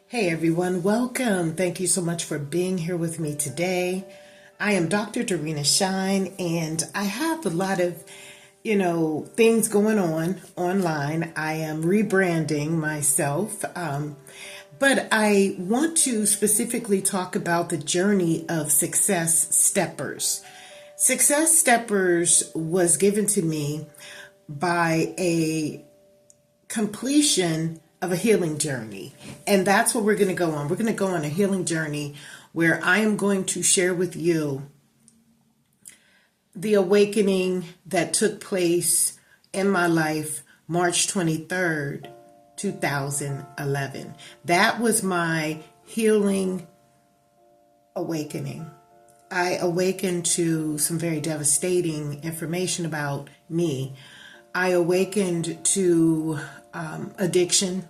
Hey everyone, welcome. Thank you so much for being here with me today. I am drdorinashine and I have a lot of, things going on online. I am rebranding myself, but I want to specifically talk about the journey of Success Steppers. Success Steppers was given to me by a completion of a healing journey. And that's what we're going to go on. We're going to go on a healing journey where I am going to share with you the awakening that took place in my life March 23rd, 2011. That was my healing awakening. I awakened to some very devastating information about me. I awakened to addiction.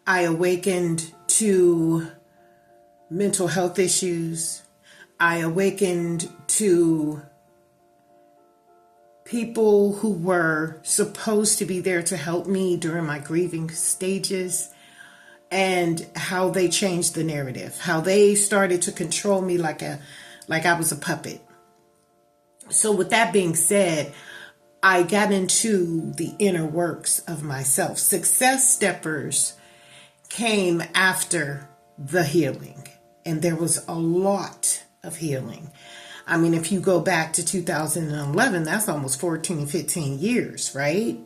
I awakened to mental health issues. I awakened to people who were supposed to be there to help me during my grieving stages, and how they changed the narrative, how they started to control me like I was a puppet. So with that being said, I got into the inner works of myself. Success Steppers came after the healing, and there was a lot of healing. I mean, if you go back to 2011, that's almost 14, 15 years, right?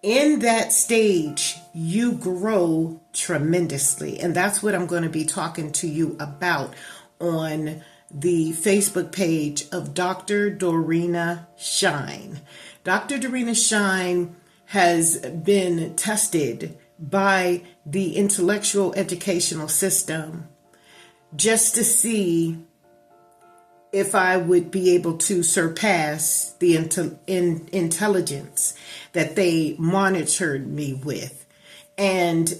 In that stage, you grow tremendously, and that's what I'm going to be talking to you about on the Facebook page of Dr. Dorina Shine. Dr. Dorina Shine has been tested by the intellectual educational system just to see if I would be able to surpass the intelligence that they monitored me with. And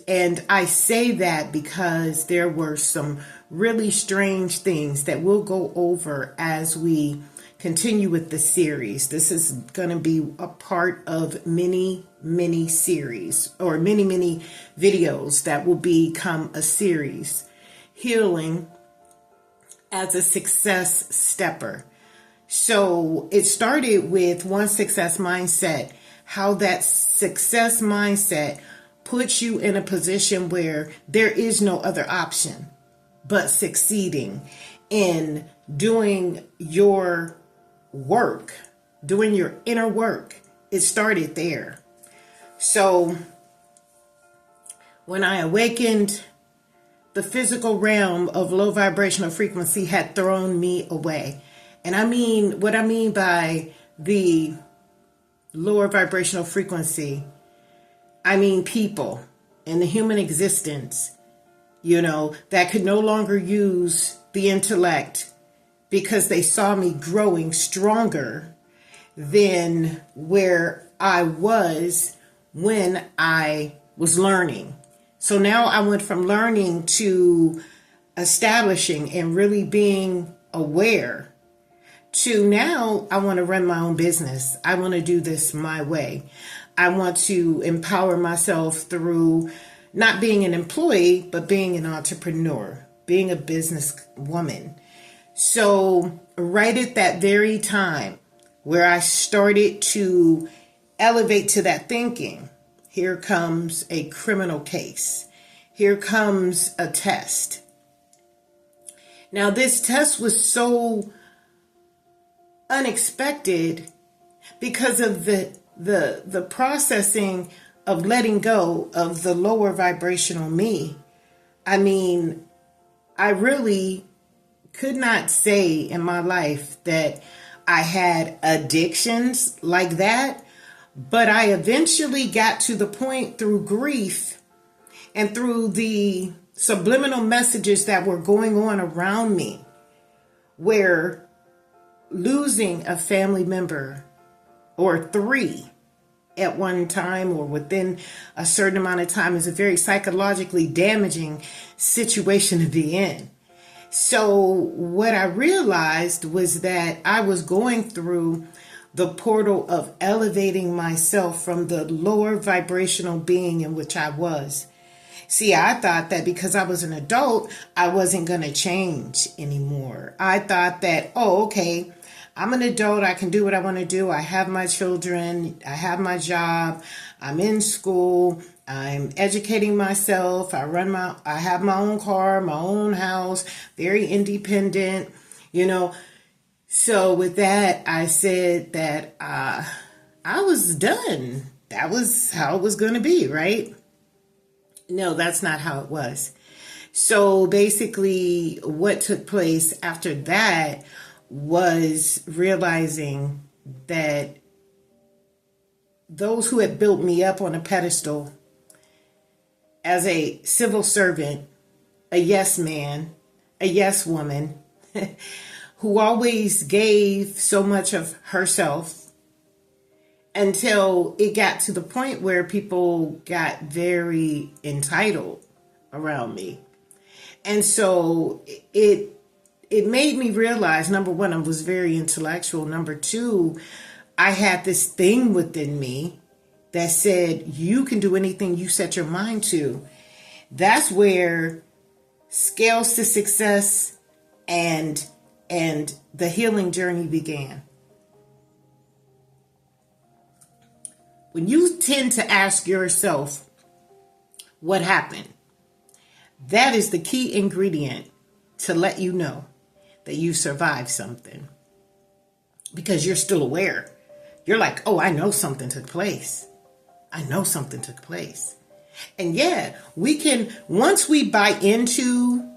I say that because there were some really strange things that we'll go over as we continue with the series. This is going to be a part of many series, or many videos that will become a series. Healing as a success stepper. So it started with one success mindset, how that success mindset puts you in a position where there is no other option but succeeding in doing your work, doing your inner work. It started there. So when I awakened, the physical realm of low vibrational frequency had thrown me away. And what I mean by the lower vibrational frequency, I mean people in the human existence, that could no longer use the intellect because they saw me growing stronger than where I was when I was learning. So now I went from learning to establishing and really being aware to now I want to run my own business. I want to do this my way. I want to empower myself through not being an employee, but being an entrepreneur, being a business woman. So right at that very time where I started to elevate to that thinking, here comes a criminal case. Here comes a test. Now this test was so unexpected because of the processing of letting go of the lower vibrational me. I mean, I really could not say in my life that I had addictions like that, but I eventually got to the point through grief and through the subliminal messages that were going on around me, where losing a family member or three at one time or within a certain amount of time is a very psychologically damaging situation to be in. So what I realized was that I was going through the portal of elevating myself from the lower vibrational being in which I was See, I thought that because I was an adult, I wasn't going to change anymore. I thought that, oh, okay, I'm an adult. I can do what I want to do. I have my children. I have my job. I'm in school. I'm educating myself. I have my own car, my own house, very independent, you know. So with that, I said that I was done. That was how it was going to be, right? No, that's not how it was. So basically, what took place after that was realizing that those who had built me up on a pedestal as a civil servant, a yes man, a yes woman, who always gave so much of herself until it got to the point where people got very entitled around me. And so it made me realize, number one, I was very intellectual. Number two, I had this thing within me that said, you can do anything you set your mind to. That's where Scales to Success and the healing journey began. When you tend to ask yourself what happened, that is the key ingredient to let you know that you survived something. Because you're still aware. You're like, oh, I know something took place. I know something took place. And yeah, we can, once we buy into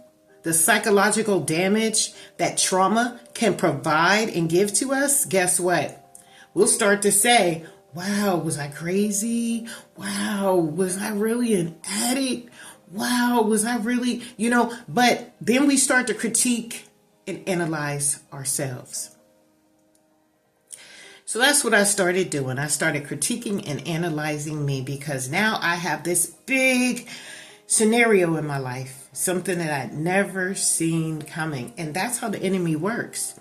the psychological damage that trauma can provide and give to us, guess what? We'll start to say, wow, was I crazy? Wow, was I really an addict? Wow, was I really, but then we start to critique and analyze ourselves. So that's what I started doing. I started critiquing and analyzing me because now I have this big scenario in my life, something that I'd never seen coming. And that's how the enemy works.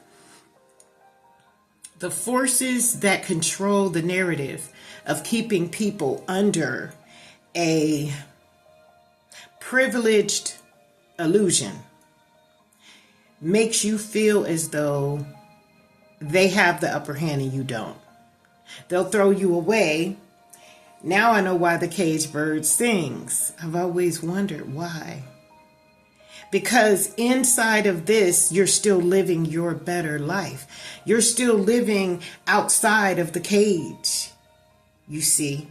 The forces that control the narrative of keeping people under a privileged illusion makes you feel as though they have the upper hand and you don't. They'll throw you away. Now I know why the caged bird sings. I've always wondered why. Because inside of this, you're still living your better life. You're still living outside of the cage, you see.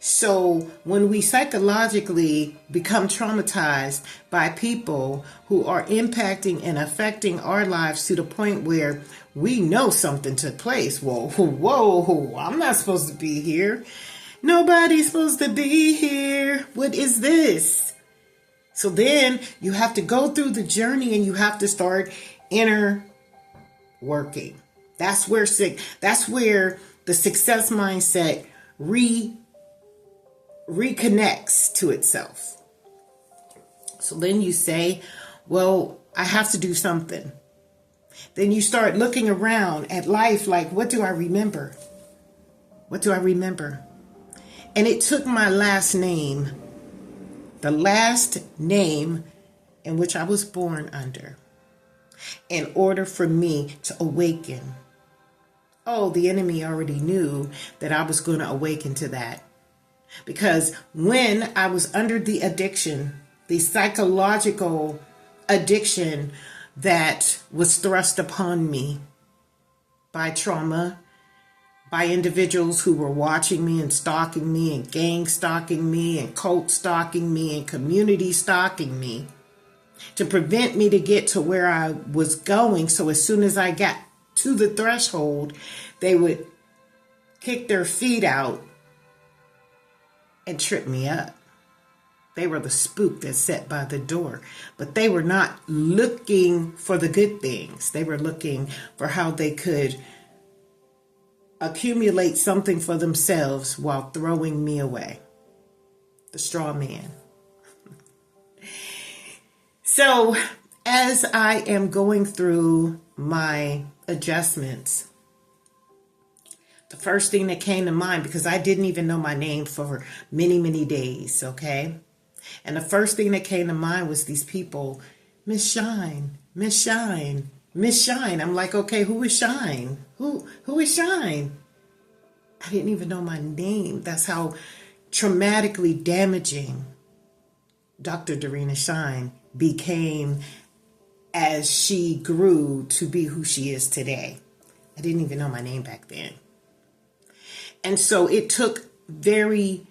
So when we psychologically become traumatized by people who are impacting and affecting our lives to the point where we know something took place. Whoa, I'm not supposed to be here. Nobody's supposed to be here. What is this? So then you have to go through the journey and you have to start inner working. That's where the success mindset reconnects to itself. So then you say, well, I have to do something. Then you start looking around at life like, what do I remember? What do I remember? And it took my last name, the last name in which I was born under, in order for me to awaken. Oh, the enemy already knew that I was going to awaken to that. Because when I was under the addiction, the psychological addiction that was thrust upon me by trauma, by individuals who were watching me and stalking me and gang stalking me and cult stalking me and community stalking me to prevent me to get to where I was going. So as soon as I got to the threshold, they would kick their feet out and trip me up. They were the spook that sat by the door, but they were not looking for the good things. They were looking for how they could accumulate something for themselves while throwing me away. The straw man. So as I am going through my adjustments, the first thing that came to mind, because I didn't even know my name for many, many days, okay? And the first thing that came to mind was these people, Miss Shine, Miss Shine, Miss Shine. I'm like, okay, who is Shine? Who is Shine? I didn't even know my name. That's how traumatically damaging drdorinashine became as she grew to be who she is today. I didn't even know my name back then. And so it took very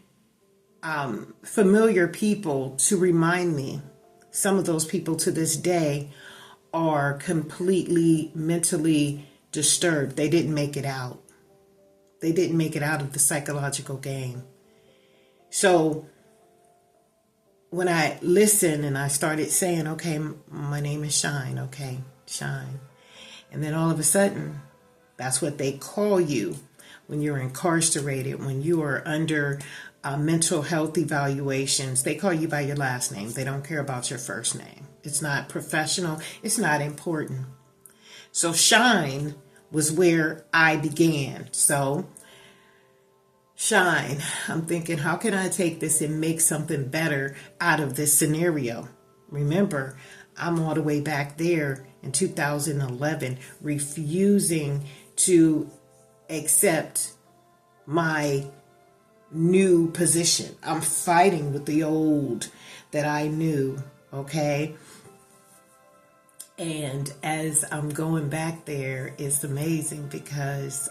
familiar people to remind me. Some of those people to this day are completely mentally disturbed. They didn't make it out. They didn't make it out of the psychological game. So when I listened and I started saying, okay, my name is Shine, okay, Shine. And then all of a sudden, that's what they call you when you're incarcerated, when you are under mental health evaluations. They call you by your last name. They don't care about your first name. It's not professional. It's not important. So Shine was where I began. So Shine, I'm thinking, how can I take this and make something better out of this scenario? Remember, I'm all the way back there in 2011, refusing to accept my new position. I'm fighting with the old that I knew, okay? And as I'm going back there, it's amazing because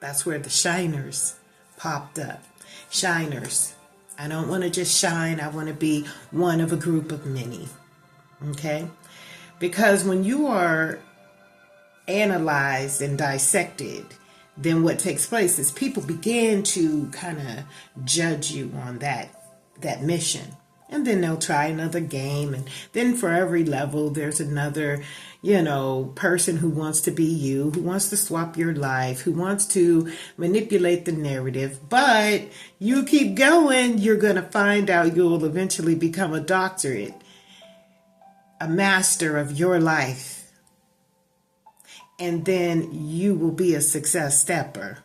that's where the shiners popped up. Shiners. I don't want to just shine. I want to be one of a group of many. Okay? Because when you are analyzed and dissected, then what takes place is people begin to kind of judge you on that mission. And then they'll try another game. And then for every level, there's another, person who wants to be you, who wants to swap your life, who wants to manipulate the narrative. But you keep going, you're going to find out you'll eventually become a doctorate, a master of your life. And then you will be a success stepper.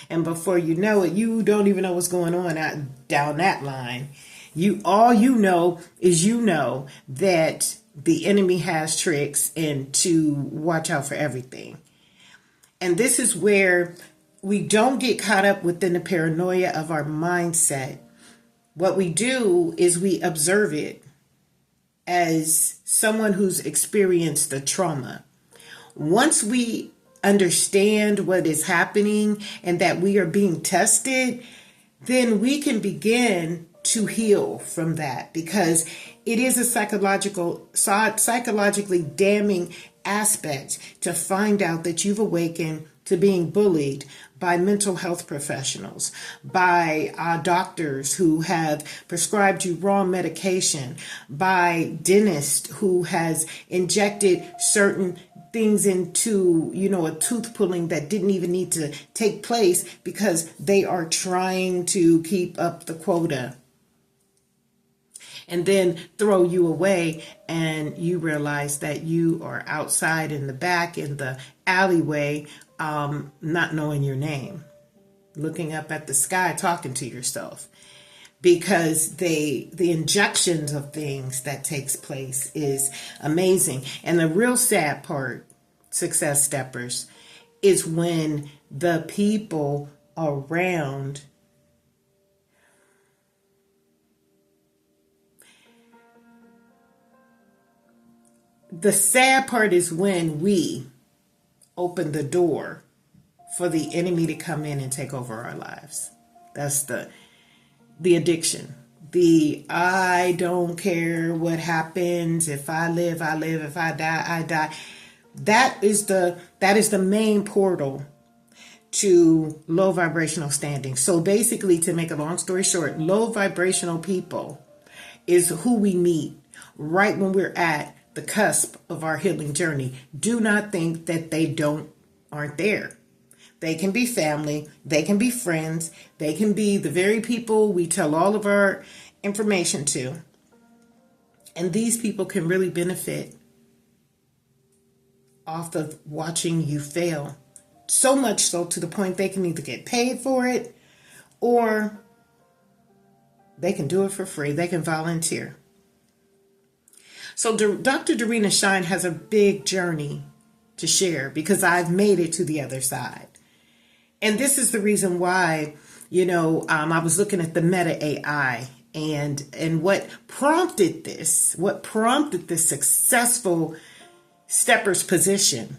And before you know it, you don't even know what's going on down that line. All you know is that the enemy has tricks and to watch out for everything. And this is where we don't get caught up within the paranoia of our mindset. What we do is we observe it as someone who's experienced the trauma. Once we understand what is happening and that we are being tested, then we can begin to heal from that, because it is a psychologically damning aspect to find out that you've awakened to being bullied by mental health professionals, by doctors who have prescribed you wrong medication, by dentists who has injected certain things into, a tooth pulling that didn't even need to take place because they are trying to keep up the quota. And then throw you away, and you realize that you are outside in the back in the alleyway, not knowing your name, looking up at the sky, talking to yourself, because the injections of things that takes place is amazing. And the real sad part, success steppers, is when the people around the sad part is when we open the door for the enemy to come in and take over our lives. That's the addiction. I don't care what happens. If I live, I live. If I die, I die. That is the main portal to low vibrational standing. So basically, to make a long story short, low vibrational people is who we meet right when we're at the cusp of our healing journey. Do not think that they aren't there. They can be family, they can be friends, they can be the very people we tell all of our information to. And these people can really benefit off of watching you fail. So much so to the point they can either get paid for it, or They can do it for free. They can volunteer. So Dr. Drdorinashine has a big journey to share because I've made it to the other side. And this is the reason why, I was looking at the Meta AI and what prompted this successful stepper's position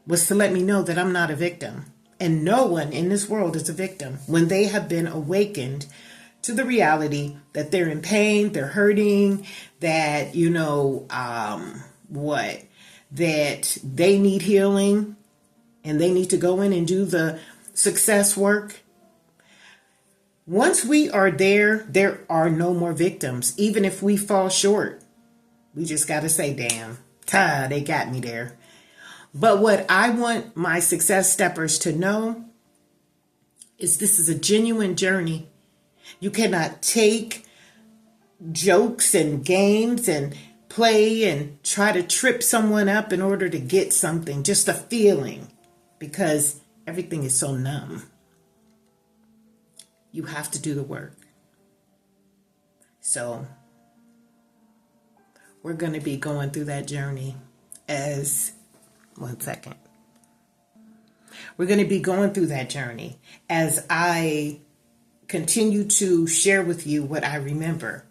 was to let me know that I'm not a victim. And no one in this world is a victim when they have been awakened to the reality that they're in pain, they're hurting, that, that they need healing and they need to go in and do the success work. Once we are there are no more victims. Even if we fall short, we just got to say, damn, they got me there. But what I want my success steppers to know is this is a genuine journey. You cannot take jokes and games and play and try to trip someone up in order to get something, just a feeling, because everything is so numb. You have to do the work. So we're going to be going through that journey We're going to be going through that journey as I continue to share with you what I remember.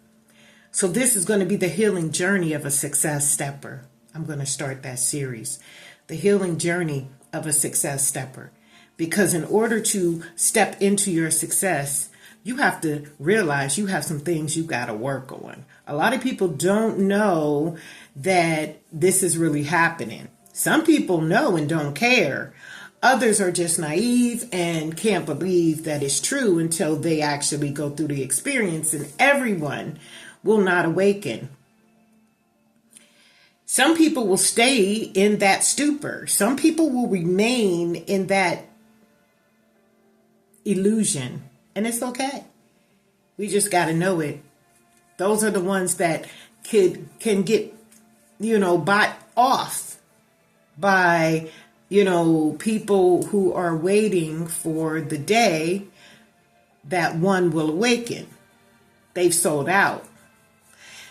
So this is going to be the healing journey of a success stepper. I'm going to start that series, the healing journey of a success stepper. Because in order to step into your success, you have to realize you have some things you got to work on. A lot of people don't know that this is really happening. Some people know and don't care. Others are just naive and can't believe that it's true until they actually go through the experience, and everyone will not awaken. Some people will stay in that stupor. Some people will remain in that illusion, and it's okay. We just got to know it. Those are the ones that can get, bought off by, people who are waiting for the day that one will awaken. They've sold out.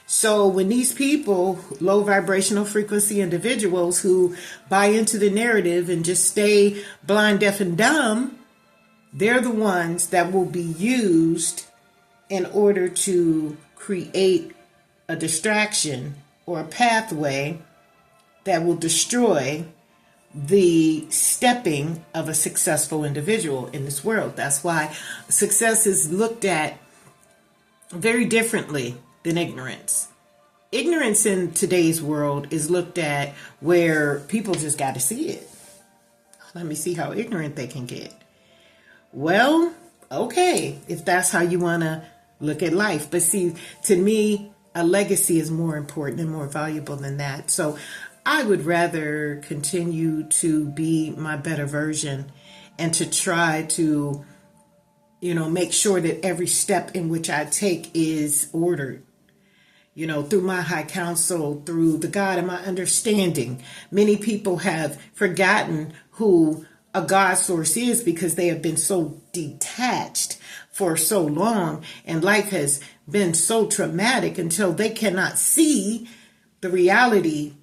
So when these people, low vibrational frequency individuals who buy into the narrative and just stay blind, deaf, and dumb, they're the ones that will be used in order to create a distraction or a pathway that will destroy the stepping of a successful individual in this world. That's why success is looked at very differently than ignorance. Ignorance in today's world is looked at where people just got to see it. Let me see how ignorant they can get. Well, okay, if that's how you want to look at life. But see, to me, a legacy is more important and more valuable than that. So I would rather continue to be my better version and to try to, make sure that every step in which I take is ordered, through my high counsel, through the God of my understanding. Many people have forgotten who a God source is because they have been so detached for so long, and life has been so traumatic until they cannot see the reality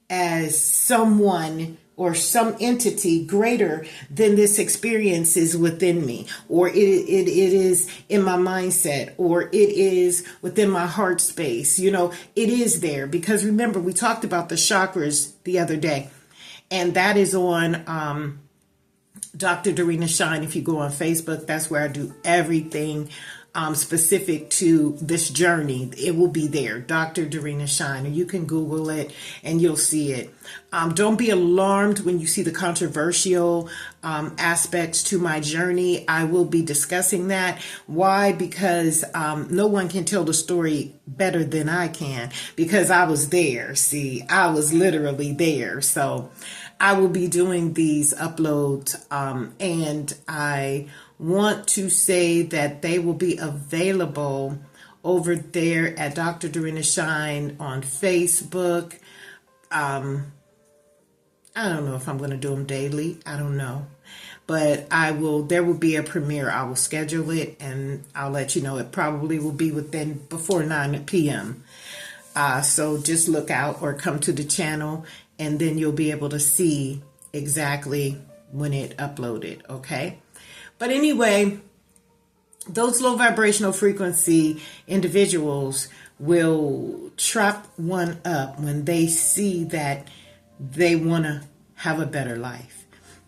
as someone or some entity greater than this experience is within me, or it is in my mindset, or it is within my heart space. It is there because remember, we talked about the chakras the other day, and that is on Dr. Drdorinashine. If you go on Facebook, that's where I do everything specific to this journey. It will be there, Dr. Drdorinashine, or you can Google it and you'll see it. Don't be alarmed when you see the controversial aspects to my journey. I will be discussing that. Why? Because no one can tell the story better than I can, because I was there. See, I was literally there. So I will be doing these uploads, and I want to say that they will be available over there at Dr. Drdorinashine on Facebook. I don't know if I'm going to do them daily. I don't know. but there will be a premiere. I will schedule it and I'll let you know. It probably will be before 9 p.m. So just look out or come to the channel and then you'll be able to see exactly when it uploaded. Okay. But anyway, those low vibrational frequency individuals will trap one up when they see that they want to have a better life.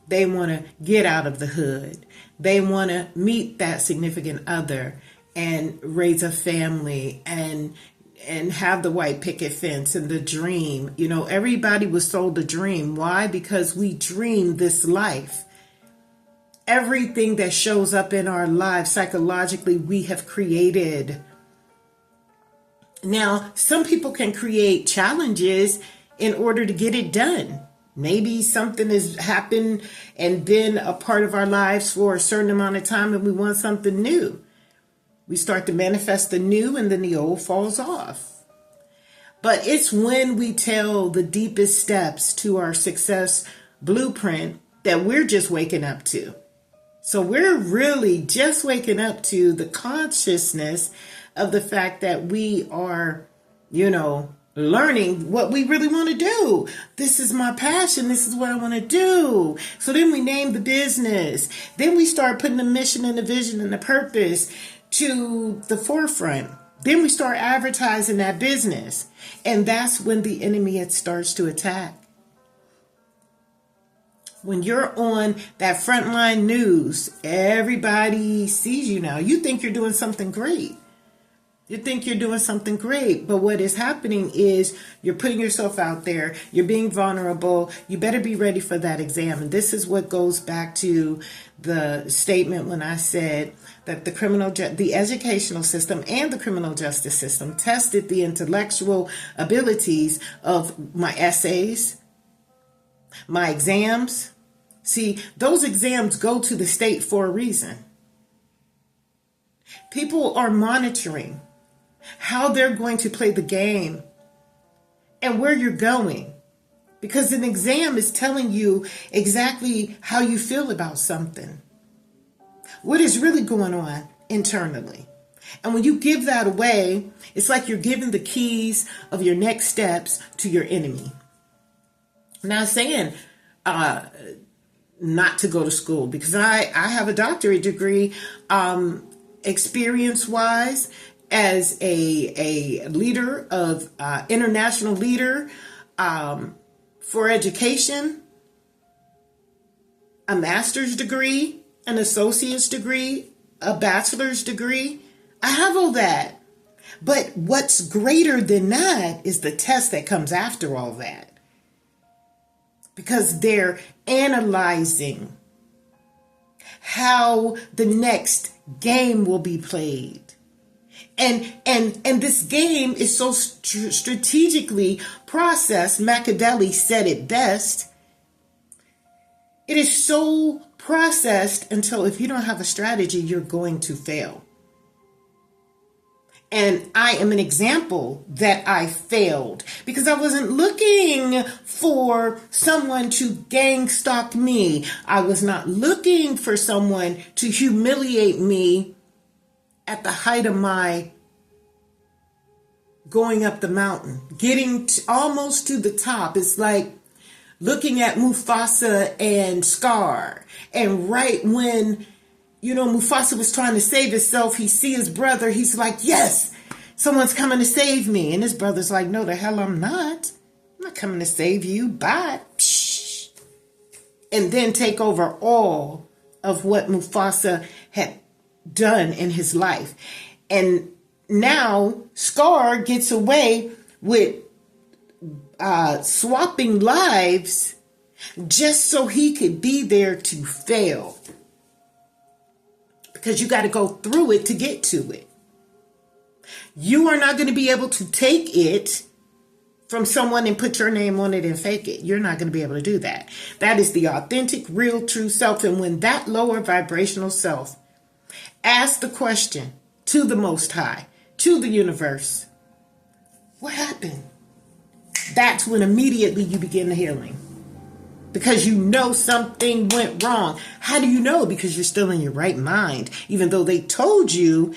They want to get out of the hood. They want to meet that significant other and raise a family and have the white picket fence and the dream. You know, everybody was sold a dream. Why? Because we dream this life. Everything that shows up in our lives psychologically, we have created. Now, some people can create challenges in order to get it done. Maybe something has happened and been a part of our lives for a certain amount of time and we want something new. We start to manifest the new and then the old falls off. But it's when we tell the deepest steps to our success blueprint that we're just waking up to. So we're really just waking up to the consciousness of the fact that we are, learning what we really want to do. This is my passion. This is what I want to do. So then we name the business. Then we start putting the mission and the vision and the purpose to the forefront. Then we start advertising that business. And that's when the enemy starts to attack. When you're on that frontline news, everybody sees you now. You think you're doing something great. You think you're doing something great, but what is happening is you're putting yourself out there. You're being vulnerable. You better be ready for that exam. And this is what goes back to the statement when I said that the educational system and the criminal justice system tested the intellectual abilities of my essays, my exams. See, those exams go to the state for a reason. People are monitoring how they're going to play the game and where you're going. Because an exam is telling you exactly how you feel about something. What is really going on internally. And when you give that away, it's like you're giving the keys of your next steps to your enemy. I'm not saying not to go to school, because I have a doctorate degree, experience-wise, as a leader of international leader for education, a master's degree, an associate's degree, a bachelor's degree. I have all that. But what's greater than that is the test that comes after all that. Because they're analyzing how the next game will be played. And this game is so strategically processed. Machiavelli said it best. It is so processed until if you don't have a strategy, you're going to fail. And I am an example that I failed because I wasn't looking for someone to gang stalk me. I was not looking for someone to humiliate me at the height of my going up the mountain, getting almost to the top. It's like looking at Mufasa and Scar. And right when, Mufasa was trying to save himself, he see his brother. He's like, yes, someone's coming to save me. And his brother's like, no, the hell I'm not. I'm not coming to save you. Bye. Psh. And then take over all of what Mufasa had done in his life. And now Scar gets away with swapping lives just so he could be there to fail. Because you got to go through it to get to it. You are not going to be able to take it from someone and put your name on it and fake it. You're not going to be able to do that. That is the authentic, real, true self. And when that lower vibrational self asks the question to the Most High, to the universe, what happened? That's when immediately you begin the healing. because you know something went wrong. How do you know? Because you're still in your right mind, even though they told you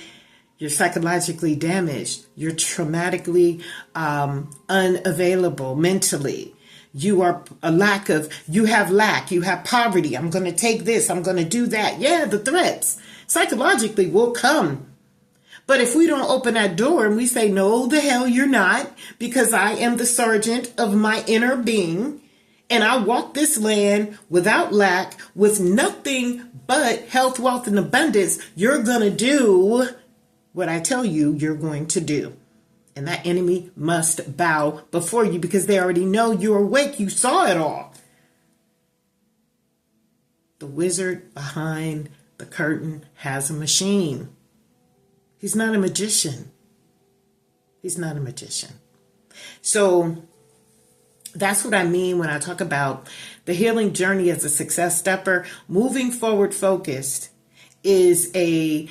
you're psychologically damaged, you're traumatically unavailable mentally. You are you have lack, you have poverty. I'm going to take this, I'm going to do that. Yeah, the threats psychologically will come. But if we don't open that door and we say, no, the hell you're not, because I am the sergeant of my inner being, and I walk this land without lack, with nothing but health, wealth, and abundance, you're going to do what I tell you you're going to do. And that enemy must bow before you because they already know you're awake. You saw it all. The wizard behind the curtain has a machine. He's not a magician. He's not a magician. So that's what I mean when I talk about the healing journey as a success stepper. Moving forward focused is a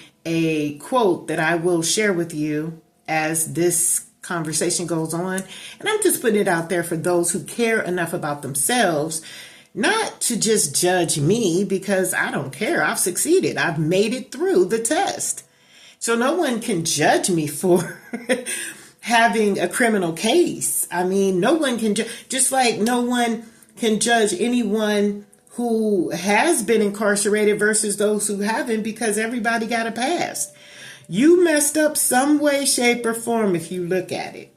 quote that I will share with you as this conversation goes on. And I'm just putting it out there for those who care enough about themselves, not to just judge me, because I don't care. I've succeeded. I've made it through the test. So no one can judge me for having a criminal case. I mean, no one can, just like no one can judge anyone who has been incarcerated versus those who haven't, because everybody got a pass. You messed up some way, shape, or form if you look at it.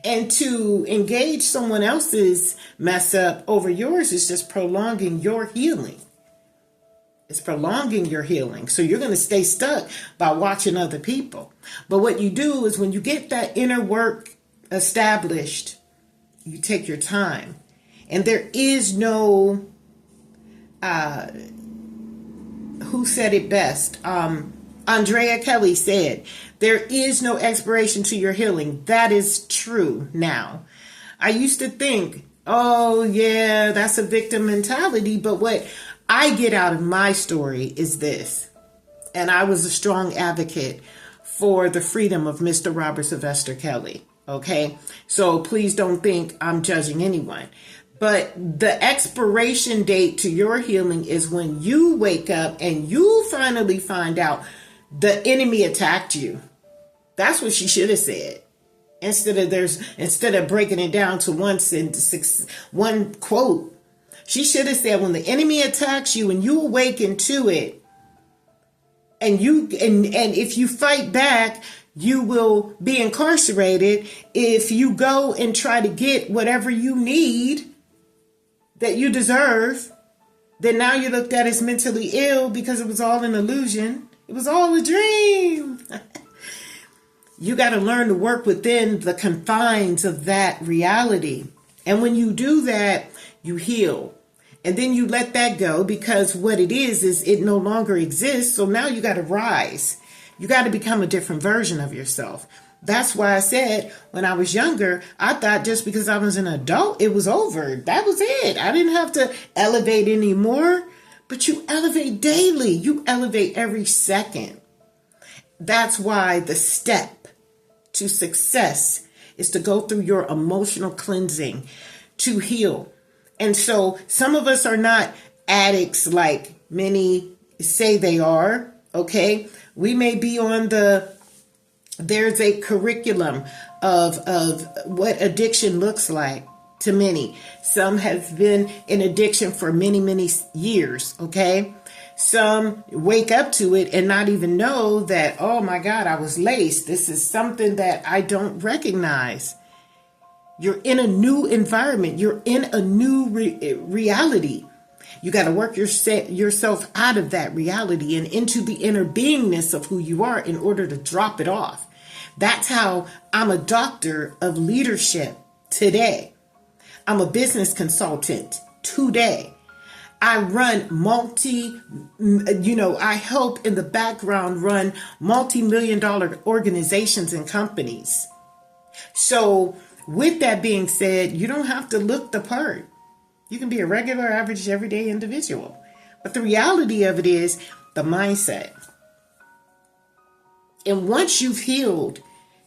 And to engage someone else's mess up over yours is just prolonging your healing. It's prolonging your healing. So you're going to stay stuck by watching other people. But what you do is when you get that inner work established, you take your time. And there is no, who said it best? Andrea Kelly said, there is no expiration to your healing. That is true now. I used to think, oh yeah, that's a victim mentality. But what I get out of my story is this. And I was a strong advocate for the freedom of Mr. Robert Sylvester Kelly. Okay. So please don't think I'm judging anyone. But the expiration date to your healing is when you wake up and you finally find out the enemy attacked you. That's what she should have said. Instead of breaking it down to one quote, she should have said, when the enemy attacks you and you awaken to it, and if you fight back, you will be incarcerated. If you go and try to get whatever you need that you deserve, then now you're looked at as mentally ill because it was all an illusion. It was all a dream. You got to learn to work within the confines of that reality. And when you do that, you heal. And then you let that go, because what it is it no longer exists. So now you got to rise. You got to become a different version of yourself. That's why I said when I was younger, I thought just because I was an adult, it was over. That was it. I didn't have to elevate anymore. But you elevate daily. You elevate every second. That's why the step to success is to go through your emotional cleansing to heal. And so some of us are not addicts like many say they are. Okay. We may be on there's a curriculum of what addiction looks like to many. Some have been in addiction for many, many years. Okay. Some wake up to it and not even know that, oh my God, I was laced. This is something that I don't recognize. You're in a new environment. You're in a new reality. You got to work yourself out of that reality and into the inner beingness of who you are in order to drop it off. That's how I'm a doctor of leadership today. I'm a business consultant today. I run I help in the background run multi-million-dollar organizations and companies. So with that being said, you don't have to look the part. You can be a regular, average, everyday individual. But the reality of it is the mindset. And once you've healed,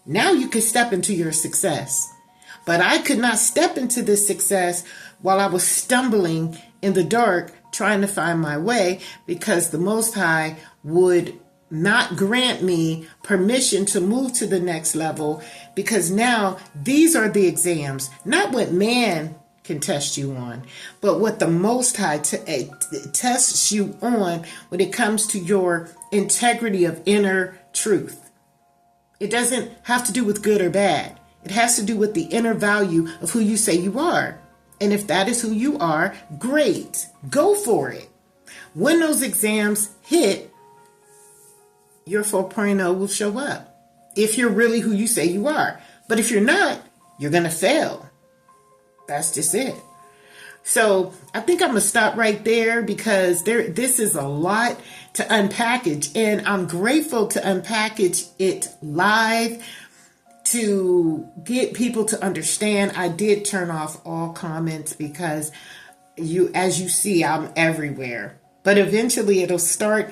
now you can step into your success. But I could not step into this success while I was stumbling in the dark trying to find my way, because the Most High would not grant me permission to move to the next level, because now these are the exams, not what man can test you on, but what the Most High tests you on when it comes to your integrity of inner truth. It doesn't have to do with good or bad. It has to do with the inner value of who you say you are. And if that is who you are, great, go for it. When those exams hit, your 4.0 will show up. If you're really who you say you are. But if you're not, you're going to fail. That's just it. So I think I'm going to stop right there, because this is a lot to unpackage. And I'm grateful to unpackage it live to get people to understand. I did turn off all comments because as you see, I'm everywhere. But eventually it'll start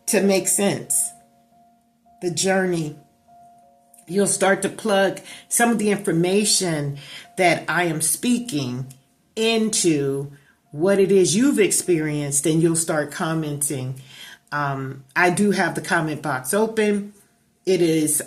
to make sense. The journey. You'll start to plug some of the information that I am speaking into what it is you've experienced, and you'll start commenting. I do have the comment box open. It is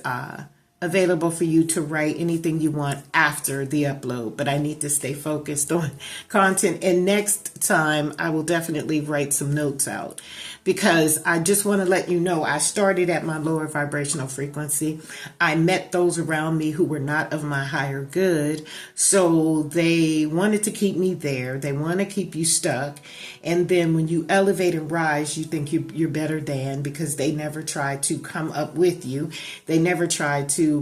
available for you to write anything you want after the upload, but I need to stay focused on content. And next time I will definitely write some notes out, because I just want to let you know I started at my lower vibrational frequency. I met those around me who were not of my higher good, so they wanted to keep me there. They want to keep you stuck. And then when you elevate and rise, you think you're better than, because they never tried to come up with you. They never tried to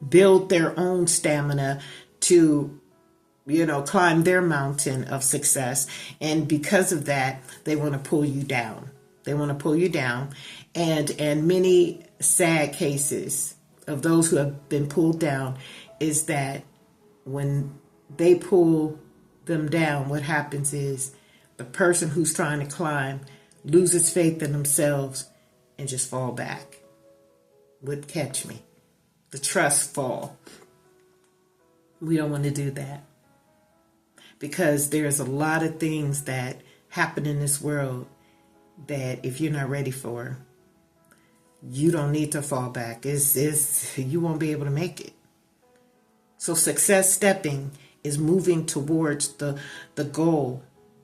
build their own stamina to climb their mountain of success. And because of that, they want to pull you down. They want to pull you down. And many sad cases of those who have been pulled down is that when they pull them down, what happens is the person who's trying to climb loses faith in themselves and just fall back. Would catch me. The trust fall. We don't want to do that, because there's a lot of things that happen in this world that if you're not ready for, you don't need to fall back. You won't be able to make it. So success stepping is moving towards the goal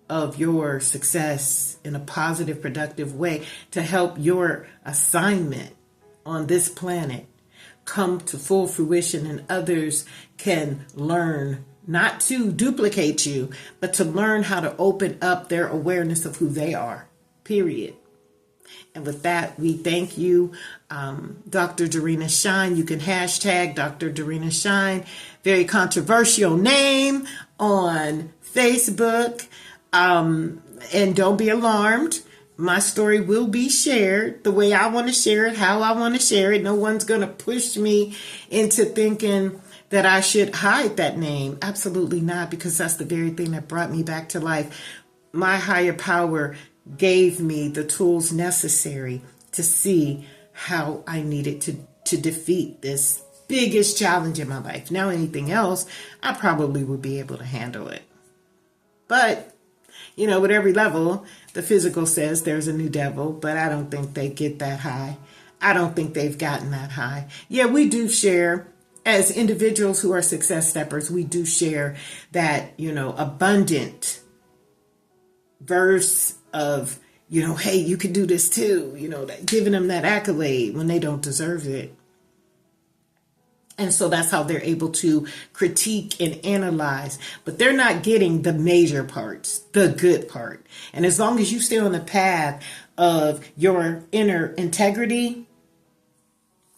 of your success in a positive, productive way to help your assignment on this planet come to full fruition, and others can learn not to duplicate you, but to learn how to open up their awareness of who they are, period. And with that, we thank you, drdorinashine. You can hashtag drdorinashine. Very controversial name on Facebook. And don't be alarmed. My story will be shared the way I want to share it, how I want to share it. No one's going to push me into thinking that I should hide that name. Absolutely not, because that's the very thing that brought me back to life. My higher power gave me the tools necessary to see how I needed to defeat this biggest challenge in my life. Now, anything else, I probably would be able to handle it. But with every level, the physical says there's a new devil, but I don't think they get that high. I don't think they've gotten that high. Yeah, we do share, as individuals who are success steppers, we do share that, abundant verse of, hey, you can do this too, giving them that accolade when they don't deserve it. And so that's how they're able to critique and analyze. But they're not getting the major parts, the good part. And as long as you stay on the path of your inner integrity,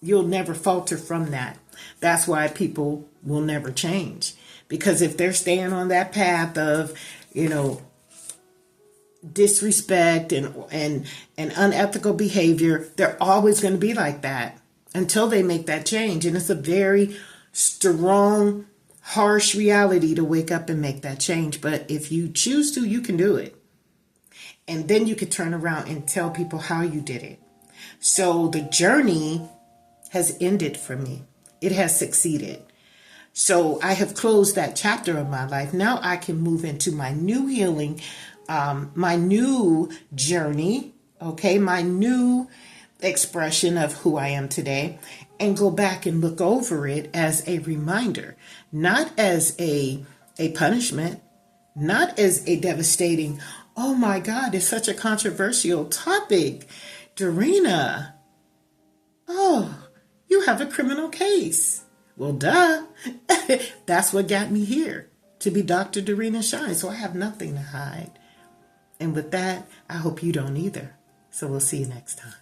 you'll never falter from that. That's why people will never change. Because if they're staying on that path of, disrespect and unethical behavior, they're always going to be like that until they make that change. And it's a very strong, harsh reality to wake up and make that change. But if you choose to, you can do it. And then you can turn around and tell people how you did it. So the journey has ended for me. It has succeeded. So I have closed that chapter of my life. Now I can move into my new healing, my new journey, okay, my new expression of who I am today, and go back and look over it as a reminder, not as a punishment, not as a devastating, oh my God, it's such a controversial topic. Dorina, oh, you have a criminal case. Well, duh. That's what got me here, to be Dr. Dorinashine. So I have nothing to hide. And with that, I hope you don't either. So we'll see you next time.